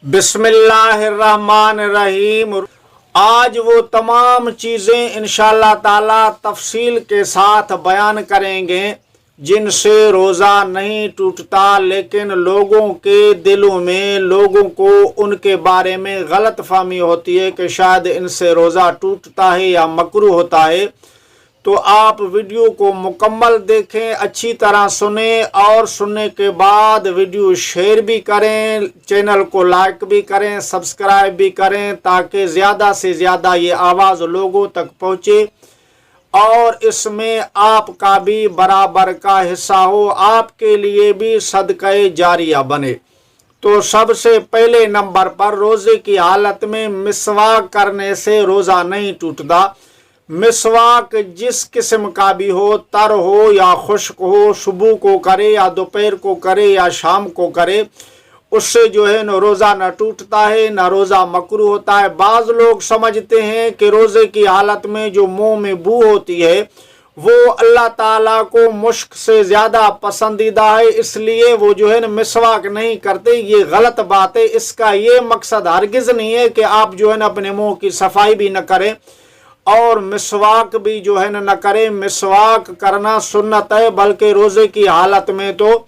बिस्मिल्लाहिर्रहमानिर्रहीम। आज वो तमाम चीज़ें इंशाअल्लाह ताला तफसील के साथ बयान करेंगे जिनसे रोज़ा नहीं टूटता, लेकिन लोगों के दिलों में लोगों को उनके बारे में गलत फहमी होती है कि शायद इनसे रोज़ा टूटता है या मकरूह होता है। तो आप वीडियो को मुकम्मल देखें, अच्छी तरह सुने और सुनने के बाद वीडियो शेयर भी करें, चैनल को लाइक भी करें, सब्सक्राइब भी करें, ताकि ज़्यादा से ज़्यादा ये आवाज़ लोगों तक पहुँचे और इसमें आपका भी बराबर का हिस्सा हो, आपके लिए भी सदक़े जारिया बने। तो सबसे पहले नंबर पर रोज़े की हालत में मिसवाक करने से रोज़ा नहीं टूटता। मिसवाक जिस किस्म का भी हो, तर हो या खुश्क हो, सुबह को करे या दोपहर को करे या शाम को करे, उससे जो है न रोज़ा न टूटता है न रोज़ा मकरूह होता है। बाज़ लोग समझते हैं कि रोज़े की हालत में जो मुंह में बू होती है वो अल्लाह ताला को मुश्क से ज़्यादा पसंदीदा है, इसलिए वो जो है न मिसवाक नहीं करते। ये गलत बात है। इसका ये मकसद हरगिज़ नहीं है कि आप जो है न अपने मुंह की सफाई भी न करें और मिसवाक भी जो है न करें। मिसवाक करना सुन्नत है, बल्कि रोज़े की हालत में तो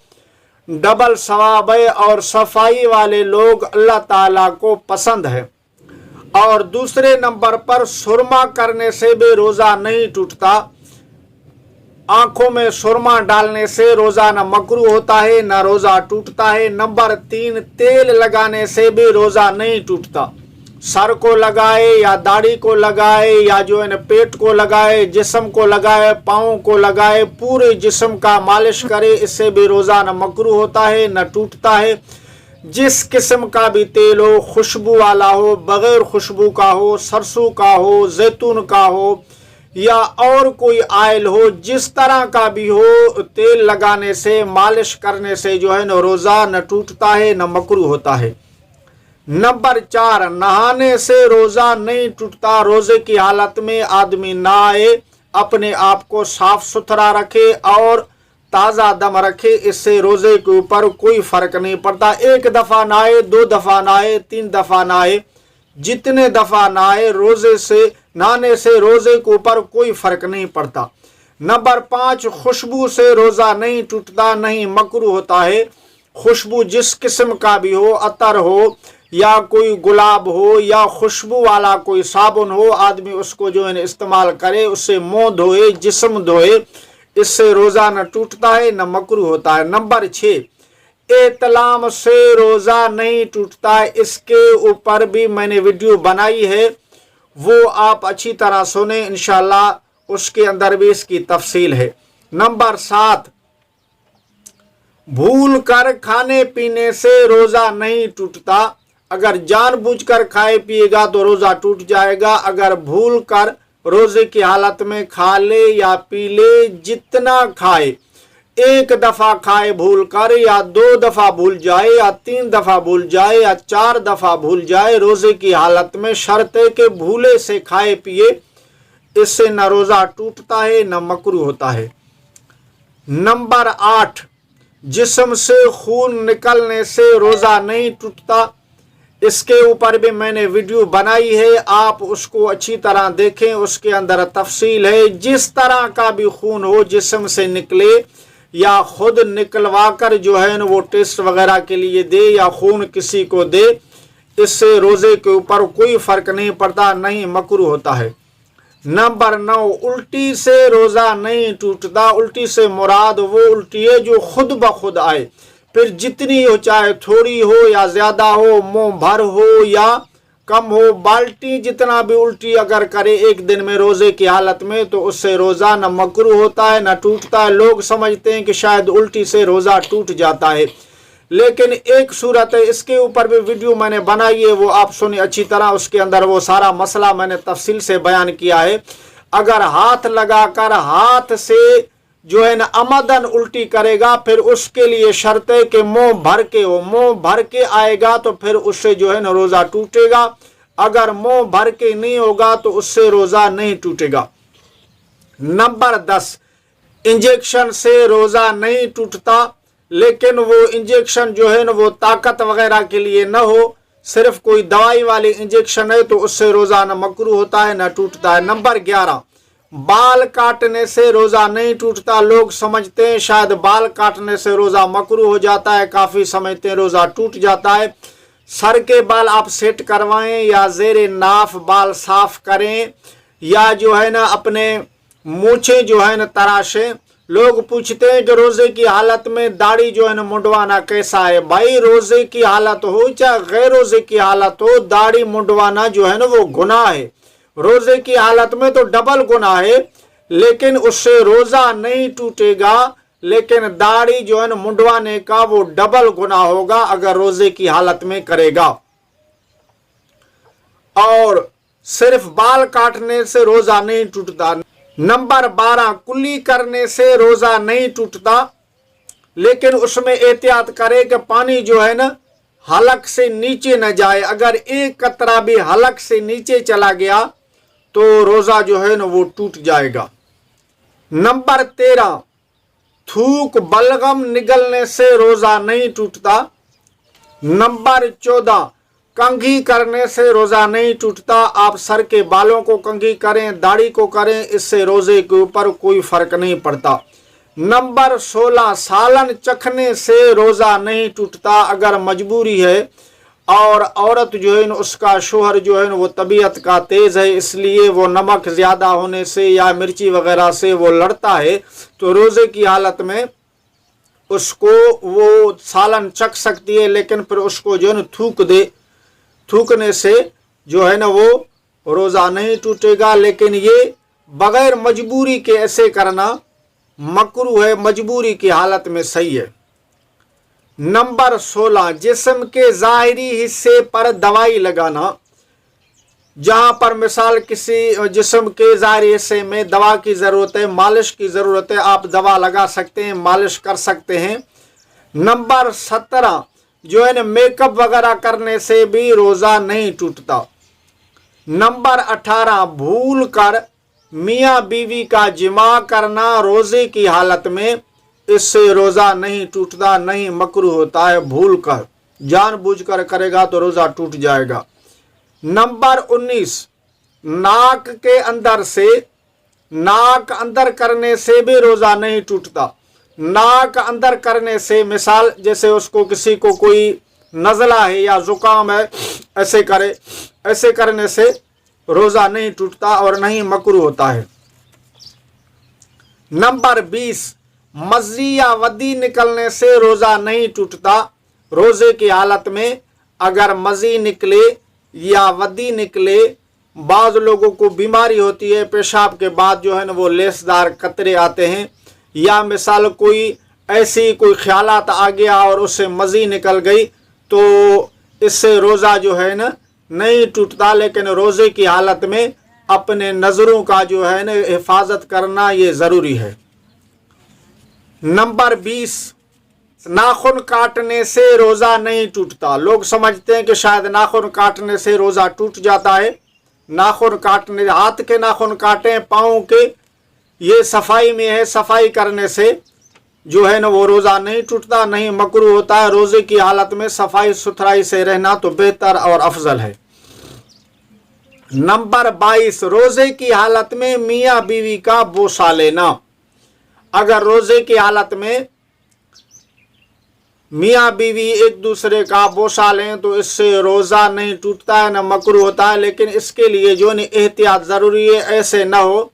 डबल सवाब है और सफाई वाले लोग अल्लाह ताला को पसंद है। और दूसरे नंबर पर सुरमा करने से भी रोज़ा नहीं टूटता। आंखों में सुरमा डालने से रोज़ा न मकरूह होता है न रोज़ा टूटता है। नंबर 3, तेल लगाने से भी रोज़ा नहीं टूटता। सर को लगाए या दाढ़ी को लगाए या जो है न पेट को लगाए, जिस्म को लगाए, पाँव को लगाए, पूरे जिस्म का मालिश करे, इससे भी रोज़ा न मकरूह होता है न टूटता है। जिस किस्म का भी तेल हो, खुशबू वाला हो, बग़ैर खुशबू का हो, सरसों का हो, जैतून का हो या और कोई आयल हो, जिस तरह का भी हो, तेल लगाने से, मालिश करने से जो है न रोज़ा न टूटता है न मकरूह होता है। नंबर 4, नहाने से रोज़ा नहीं टूटता। रोज़े की हालत में आदमी नहाए, अपने आप को साफ सुथरा रखे और ताज़ा दम रखे, इससे रोज़े के ऊपर कोई फ़र्क नहीं पड़ता। 1 दफ़ा नहाए, 2 दफ़ा नहाए, 3 दफ़ा नहाए, जितने दफ़ा नहाए, रोज़े से नहाने से रोज़े के ऊपर कोई फ़र्क नहीं पड़ता। नंबर 5, खुशबू से रोज़ा नहीं टूटता, नहीं मकरूह होता है। खुशबू जिस किस्म का भी हो, अतर हो या कोई गुलाब हो या खुशबू वाला कोई साबुन हो, आदमी उसको जो है इस्तेमाल करे, उससे मुंह धोए, जिस्म धोए, इससे रोज़ा न टूटता है न मकरूह होता है। नंबर 6, एतलाम से रोज़ा नहीं टूटता है। इसके ऊपर भी मैंने वीडियो बनाई है, वो आप अच्छी तरह सुने, इंशाल्लाह उसके अंदर भी इसकी तफसील है। नंबर 7, भूल कर खाने पीने से रोज़ा नहीं टूटता। अगर जानबूझकर खाए पिएगा तो रोज़ा टूट जाएगा। अगर भूल कर रोज़े की हालत में खा ले या पी ले, जितना खाए, 1 दफ़ा खाए भूल कर या 2 दफ़ा भूल जाए या 3 दफ़ा भूल जाए या 4 दफ़ा भूल जाए, रोज़े की हालत में शर्त है कि भूले से खाए पिए, इससे न रोज़ा टूटता है न मकरूह होता है। नंबर 8, जिस्म से खून निकलने से रोज़ा नहीं टूटता। इसके ऊपर भी मैंने वीडियो बनाई है, आप उसको अच्छी तरह देखें, उसके अंदर तफसील है। जिस तरह का भी खून हो जिस्म से निकले या खुद निकलवा कर जो है न वो टेस्ट वगैरह के लिए दे या खून किसी को दे, इससे रोज़े के ऊपर कोई फ़र्क नहीं पड़ता, नहीं मकरूह होता है। नंबर 9, उल्टी से रोज़ा नहीं टूटता। उल्टी से मुराद वो उल्टी है जो खुद ब खुद आए, फिर जितनी हो, चाहे थोड़ी हो या ज़्यादा हो, मुंह भर हो या कम हो, बाल्टी जितना भी उल्टी अगर करे एक दिन में रोज़े की हालत में, तो उससे रोज़ा न मकरूह होता है न टूटता है। लोग समझते हैं कि शायद उल्टी से रोज़ा टूट जाता है, लेकिन एक सूरत है, इसके ऊपर भी वीडियो मैंने बनाई है, वो आप सुने अच्छी तरह, उसके अंदर वो सारा मसला मैंने तफसील से बयान किया है। अगर हाथ लगाकर हाथ से जो है न अमदन उल्टी करेगा, फिर उसके लिए शर्त है कि मुंह भर के हो, मुंह भर के आएगा तो फिर उससे जो है न रोज़ा टूटेगा। अगर मुंह भर के नहीं होगा तो उससे रोज़ा नहीं टूटेगा। नंबर 10, इंजेक्शन से रोज़ा नहीं टूटता, लेकिन वो इंजेक्शन जो है न वो ताकत वगैरह के लिए न हो, सिर्फ कोई दवाई वाली इंजेक्शन है तो उससे रोज़ा न मकरूह होता है न टूटता है। नंबर 11, बाल काटने से रोज़ा नहीं टूटता। लोग समझते हैं शायद बाल काटने से रोज़ा मकरूह हो जाता है, काफ़ी समझते हैं रोज़ा टूट जाता है। सर के बाल आप सेट करवाएं या ज़ेरे नाफ बाल साफ करें या जो है ना अपने मूछें जो है ना तराशें। लोग पूछते हैं कि रोज़े की हालत में दाढ़ी जो है ना मुंडवाना कैसा है। भाई रोज़े की हालत हो चाहे गैर रोज़े की हालत हो, दाढ़ी मुंडवाना जो है ना वो गुनाह है। रोज़े की हालत में तो डबल गुनाह है, लेकिन उससे रोज़ा नहीं टूटेगा, लेकिन दाढ़ी जो है ना मुंडवाने का वो डबल गुनाह होगा अगर रोज़े की हालत में करेगा। और सिर्फ बाल काटने से रोज़ा नहीं टूटता। नंबर 12, कुल्ली करने से रोज़ा नहीं टूटता, लेकिन उसमें एहतियात करे कि पानी जो है ना हलक से नीचे न जाए। अगर एक कतरा भी हलक से नीचे चला गया तो रोज़ा जो है ना वो टूट जाएगा। नंबर 13, थूक बलगम निगलने से रोज़ा नहीं टूटता। नंबर 14, कंघी करने से रोज़ा नहीं टूटता। आप सर के बालों को कंघी करें, दाढ़ी को करें, इससे रोज़े के ऊपर कोई फ़र्क नहीं पड़ता। नंबर 16, सालन चखने से रोज़ा नहीं टूटता। अगर मजबूरी है और औरत जो है न उसका शोहर जो है न वो तबीयत का तेज़ है, इसलिए वो नमक ज़्यादा होने से या मिर्ची वगैरह से वो लड़ता है, तो रोज़े की हालत में उसको वो सालन चख सकती है, लेकिन फिर उसको जो है न थूकने से जो है ना वो रोज़ा नहीं टूटेगा। लेकिन ये बग़ैर मजबूरी के ऐसे करना मकरूह है, मजबूरी की हालत में सही है। नंबर 16, जिस्म के ज़ाहिरी हिस्से पर दवाई लगाना। जहाँ पर मिसाल किसी जिस्म के ज़ाहिरी हिस्से में दवा की ज़रूरत है, मालिश की ज़रूरत है, आप दवा लगा सकते हैं, मालिश कर सकते हैं। नंबर 17, जो है ना मेकअप वगैरह करने से भी रोज़ा नहीं टूटता। नंबर 18, भूल कर मियाँ बीवी का जिमा करना रोज़े की हालत में, इससे रोज़ा नहीं टूटता, नहीं मकरूह होता है। भूल कर जानबूझकर करेगा तो रोज़ा टूट जाएगा। नंबर 19, नाक के अंदर से, नाक अंदर करने से भी रोज़ा नहीं टूटता। नाक अंदर करने से मिसाल जैसे उसको किसी को कोई नज़ला है या ज़ुकाम है, ऐसे करे, ऐसे करने से रोज़ा नहीं टूटता और नहीं मकरूह होता है। नंबर 20, मज़ी या वदी निकलने से रोज़ा नहीं टूटता। रोज़े की हालत में अगर मज़ी निकले या वदी निकले, बाज़ लोगों को बीमारी होती है, पेशाब के बाद जो है ना वो लेसदार कतरे आते हैं, या मिसाल कोई ऐसी कोई ख्यालात आ गया और उससे मज़ी निकल गई, तो इससे रोज़ा जो है ना नहीं टूटता। लेकिन रोज़े की हालत में अपने नज़रों का जो है ना हिफाजत करना ये ज़रूरी है। नंबर 20, नाखून काटने से रोज़ा नहीं टूटता। लोग समझते हैं कि शायद नाखून काटने से रोज़ा टूट जाता है। नाखून काटने, हाथ के नाखून काटें, पाँव के, ये सफाई में है, सफाई करने से जो है ना वो रोज़ा नहीं टूटता, नहीं मकरूह होता है। रोज़े की हालत में सफाई सुथराई से रहना तो बेहतर और अफजल है। नंबर 22, रोज़े की हालत में मियाँ बीवी का बोसा लेना। अगर रोज़े की हालत में मियाँ बीवी एक दूसरे का बोसा लें तो इससे रोज़ा नहीं टूटता है, न मकरूह होता है। लेकिन इसके लिए जो है एहतियात ज़रूरी है, ऐसे न हो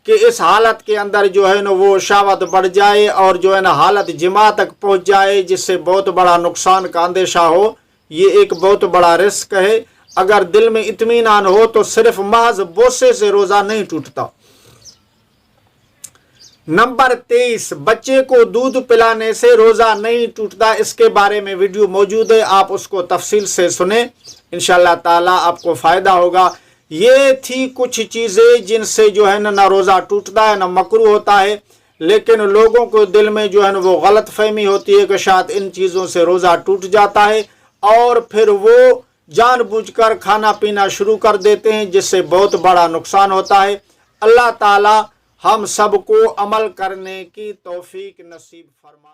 कि इस हालत के अंदर जो है ना वो शहवत बढ़ जाए और जो है ना हालत जिमा तक पहुंच जाए, जिससे बहुत बड़ा नुकसान का अंदेशा हो। ये एक बहुत बड़ा रिस्क है। अगर दिल में इत्मीनान हो तो सिर्फ महज बोसे से रोज़ा नहीं टूटता। नंबर 23, बच्चे को दूध पिलाने से रोज़ा नहीं टूटता। इसके बारे में वीडियो मौजूद है, आप उसको तफसील से सुने, इंशाअल्लाह ताला आपको फ़ायदा होगा। ये थी कुछ चीज़ें जिनसे जो है ना रोज़ा टूटता है, ना मकरूह होता है। लेकिन लोगों को दिल में जो है ना वो गलत फहमी होती है कि शायद इन चीज़ों से रोज़ा टूट जाता है, और फिर वो जानबूझकर खाना पीना शुरू कर देते हैं, जिससे बहुत बड़ा नुकसान होता है। अल्लाह ताला हम सबको अमल करने की तौफीक नसीब फरमाए।